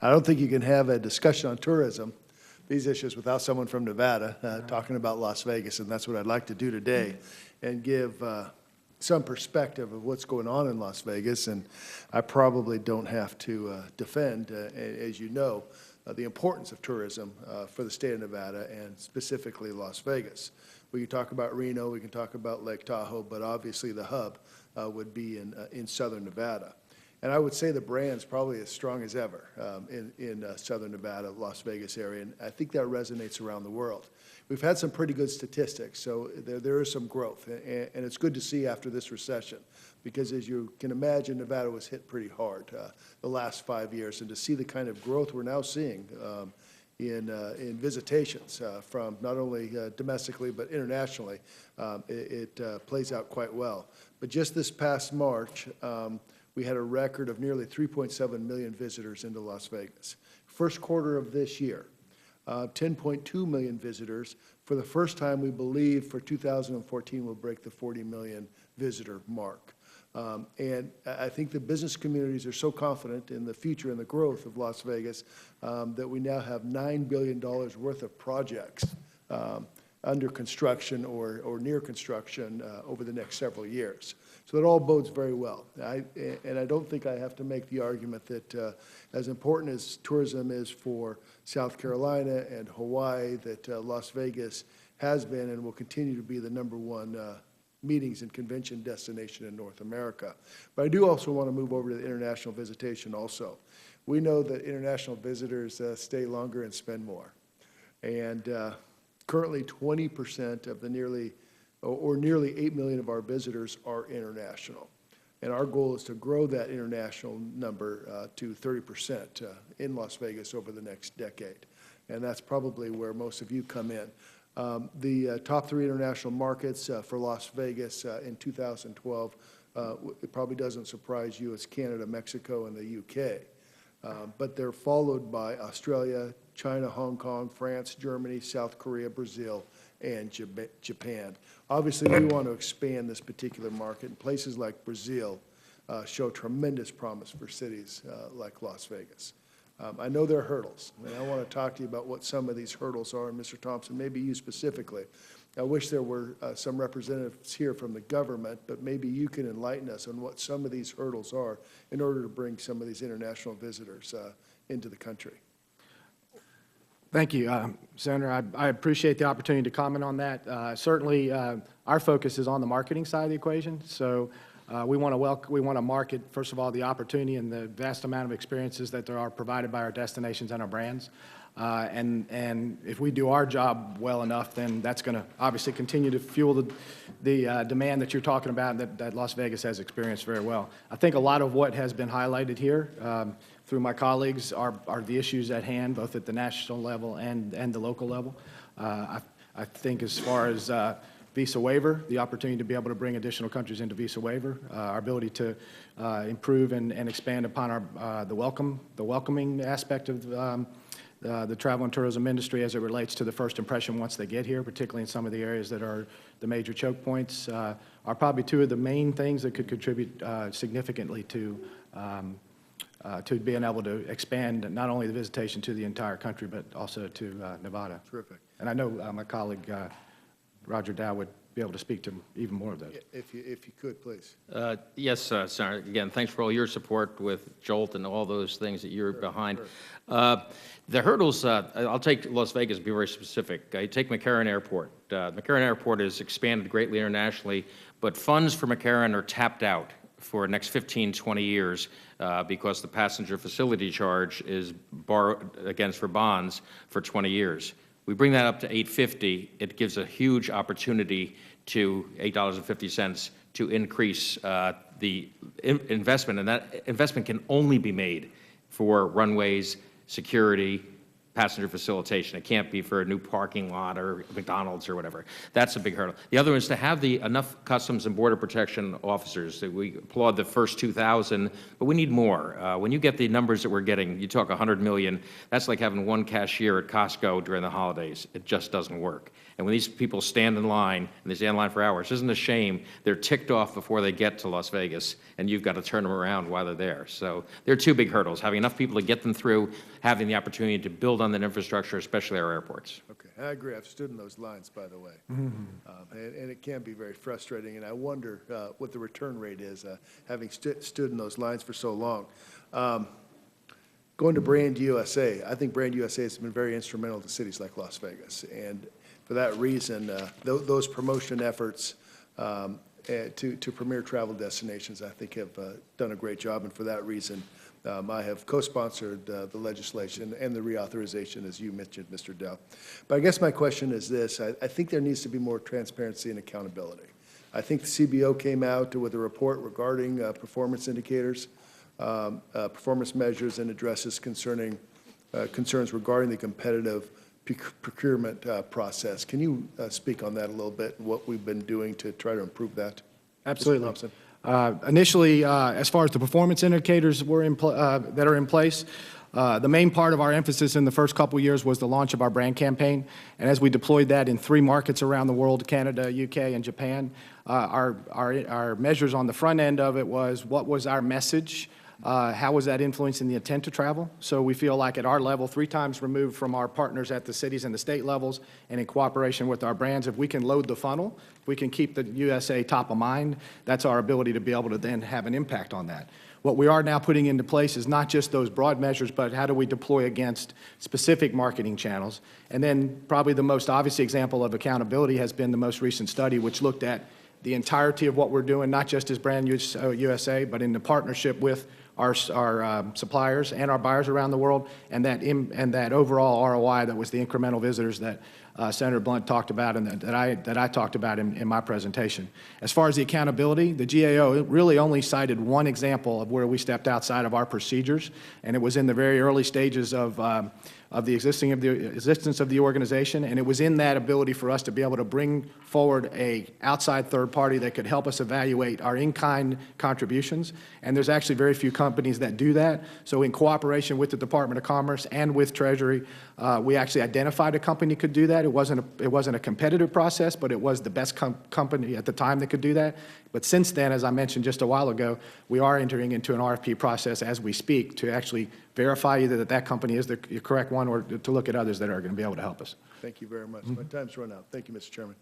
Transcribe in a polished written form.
I don't think you can have a discussion on tourism, these issues, without someone from Nevada talking about Las Vegas, and that's what I'd like to do today, and give some perspective of what's going on in Las Vegas. And I probably don't have to defend, as you know, the importance of tourism for the state of Nevada and specifically Las Vegas. We can talk about Reno, we can talk about Lake Tahoe, but obviously the hub would be in southern Nevada. And I would say the brand's probably as strong as ever in southern Nevada, Las Vegas area, and I think that resonates around the world. We've had some pretty good statistics, so there is some growth, and it's good to see after this recession, because as you can imagine, Nevada was hit pretty hard the last 5 years, and to see the kind of growth we're now seeing in visitations from not only domestically but internationally, it plays out quite well. But just this past March, we had a record of nearly 3.7 million visitors into Las Vegas. First quarter of this year, 10.2 million visitors. For the first time, we believe for 2014 we'll break the 40 million visitor mark. And I think the business communities are so confident in the future and the growth of Las Vegas that we now have $9 billion worth of projects under construction or near construction over the next several years. So that all bodes very well. And I don't think I have to make the argument that as important as tourism is for South Carolina and Hawaii, that Las Vegas has been and will continue to be the #1 meetings and convention destination in North America. But I do also want to move over to the international visitation also. We know that international visitors stay longer and spend more. And currently 20% of the nearly 8 million of our visitors are international. And our goal is to grow that international number to 30% in Las Vegas over the next decade. And that's probably where most of you come in. The top 3 international markets for Las Vegas in 2012, it probably doesn't surprise you, it's Canada, Mexico, and the UK. But they're followed by Australia, China, Hong Kong, France, Germany, South Korea, Brazil, and Japan. Obviously, we want to expand this particular market, and places like Brazil show tremendous promise for cities like Las Vegas. I know there are hurdles, and I want to talk to you about what some of these hurdles are, and Mr. Thompson, maybe you specifically. I wish there were some representatives here from the government, but maybe you can enlighten us on what some of these hurdles are in order to bring some of these international visitors into the country. Thank you, Senator. I appreciate the opportunity to comment on that. Certainly, our focus is on the marketing side of the equation. So we want to market, first of all, the opportunity and the vast amount of experiences that there are provided by our destinations and our brands. And if we do our job well enough, then that's going to obviously continue to fuel the demand that you're talking about that Las Vegas has experienced very well. I think a lot of what has been highlighted here through my colleagues are the issues at hand, both at the national level and the local level. I think as far as visa waiver, the opportunity to be able to bring additional countries into visa waiver, our ability to improve and expand upon the welcoming aspect of the travel and tourism industry as it relates to the first impression once they get here, particularly in some of the areas that are the major choke points, are probably 2 of the main things that could contribute significantly to being able to expand not only the visitation to the entire country, but also to Nevada. Terrific. And I know my colleague Roger Dow would be able to speak to even more of those. If you could, please. Yes, Senator. Again, thanks for all your support with JOLT and all those things that you're behind. The hurdles, I'll take Las Vegas and be very specific. I take McCarran Airport. McCarran Airport has expanded greatly internationally, but funds for McCarran are tapped out for the next 15, 20 years because the passenger facility charge is borrowed against for bonds for 20 years. We bring that up to $8.50. It gives a huge opportunity to $8.50 to increase the investment, and that investment can only be made for runways, security, passenger facilitation. It can't be for a new parking lot or McDonald's or whatever. That's a big hurdle. The other is to have enough Customs and Border Protection officers. We applaud the first 2,000, but we need more. When you get the numbers that we're getting, you talk 100 million, that's like having one cashier at Costco during the holidays. It just doesn't work. And when these people stand in line, and they stand in line for hours, isn't it a shame they're ticked off before they get to Las Vegas, and you've got to turn them around while they're there. So there are two big hurdles, having enough people to get them through, having the opportunity to build on that infrastructure, especially our airports. Okay, I agree. I've stood in those lines, by the way. And it can be very frustrating, and I wonder what the return rate is, having stood in those lines for so long. Going to Brand USA, I think Brand USA has been very instrumental to cities like Las Vegas. And for that reason, those promotion efforts to premier travel destinations, I think, have done a great job. And for that reason, I have co-sponsored the legislation and the reauthorization, as you mentioned, Mr. Dell. But I guess my question is this. I think there needs to be more transparency and accountability. I think the CBO came out with a report regarding performance indicators, performance measures, and addresses concerns regarding the competitive procurement process. Can you speak on that a little bit, and what we've been doing to try to improve that? Absolutely. Mr. Thompson? Initially, as far as the performance indicators were that are in place, the main part of our emphasis in the first couple of years was the launch of our brand campaign. And as we deployed that in 3 markets around the world, Canada, UK, and Japan, our measures on the front end of it was what was our message, how was that influencing the intent to travel? So we feel like at our level, 3 times removed from our partners at the cities and the state levels, and in cooperation with our brands, if we can load the funnel, if we can keep the USA top of mind, that's our ability to be able to then have an impact on that. What we are now putting into place is not just those broad measures, but how do we deploy against specific marketing channels? And then probably the most obvious example of accountability has been the most recent study, which looked at the entirety of what we're doing, not just as Brand USA, but in the partnership with our suppliers and our buyers around the world, and that overall ROI that was the incremental visitors that Senator Blunt talked about and that I talked about in my presentation. As far as the accountability, the GAO really only cited one example of where we stepped outside of our procedures, and it was in the very early stages of the existence of the organization, and it was in that ability for us to be able to bring forward a outside third party that could help us evaluate our in-kind contributions. And there's actually very few companies that do that. So in cooperation with the Department of Commerce and with Treasury, we actually identified a company that could do that. It wasn't a competitive process, but it was the best company at the time that could do that. But since then, as I mentioned just a while ago, we are entering into an RFP process as we speak to actually verify either that company is the correct one or to look at others that are going to be able to help us. Thank you very much. My time's run out. Thank you, Mr. Chairman.